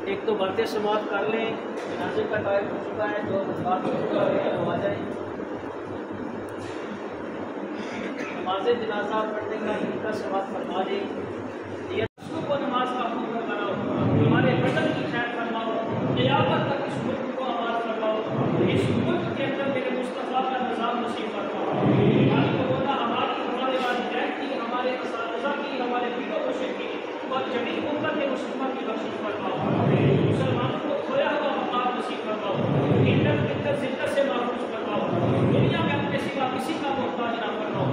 एक तो बढ़ते समाप्त कर लें, जनाजे का टाइम हो चुका है, जो बात हो चुका है वो आ जाए। नमाज जनाजा पढ़ने का तरीका समाप्त फरमा दें। को नमाज का हुक्म कराओ, हमारे वतन की खैर फरमाओ, क़यामत तक इस मुल्क को आबाद फरमाओ, इस मुल्क के अंदर मेरे मुस्तफ़ा का निज़ाम नसीब फरमाओ। हमारी बोला हमारी हमारे वालिदैन की, हमारे असातिज़ा की, हमारे पीरो मुर्शिद की और जमीन उम्मत मुसलमान की बख्शिश फरमाओ। मुसलमानों को खोया हुआ मकाम नसीब फरमाओ, जिल्लत से महफूज फरमाओ, दुनिया में अपने सिवा किसी का मोहताज ना फरमाओ।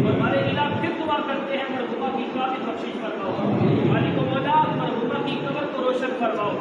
और हमारे इलाज फिर दुआ करते हैं, मरहुमा की काबिल बख्शिश फरमाओ। मालिक मौला मरहुमा की कब्र को रोशन फरमाओ।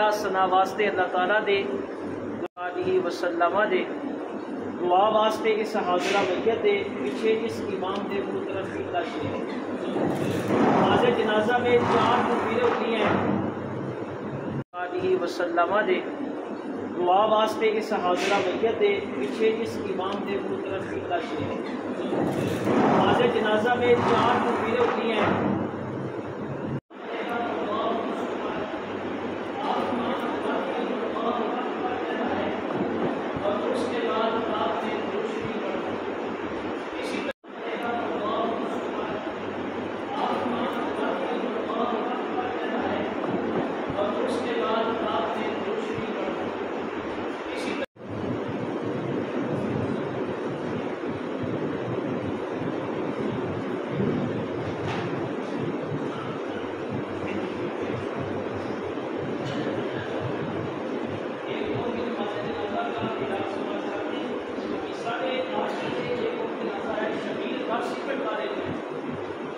शुक्रिया सना वास्ते अल्लाह ताला दे आलिहि वसल्लम दे दुआ वास्ते इस हाजरा मैयत दे पीछे इस इमाम दे मुंह तरफ किबला शरीफ नमाज जनाजा में 4 तकबीरें होती हैं आलिहि वसल्लम दे दुआ वास्ते इस हाजरा मैयत दे पीछे इस इमाम दे मुंह तरफ किबला शरीफ नमाज जनाजा में 4 तकबीरें होती हैं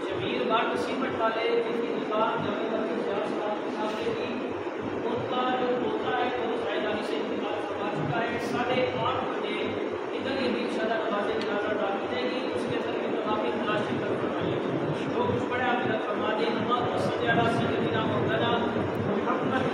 शबीर बाट सीमेंट वाले जिनकी दुकान उनका जो पोता है वो शायदानी से इंतकाल करवा चुका है। 8:30 बजे इधर ही इंशाअल्लाह नमाज जनाजा अदा की जाएगी। उसके सर की मुताबिक तलाश कर फरमाइए जो कुछ पढ़े आप फरमा दें। नमाज सल्लल्लाहु अलैहि वसल्लम मौलाना मुहम्मद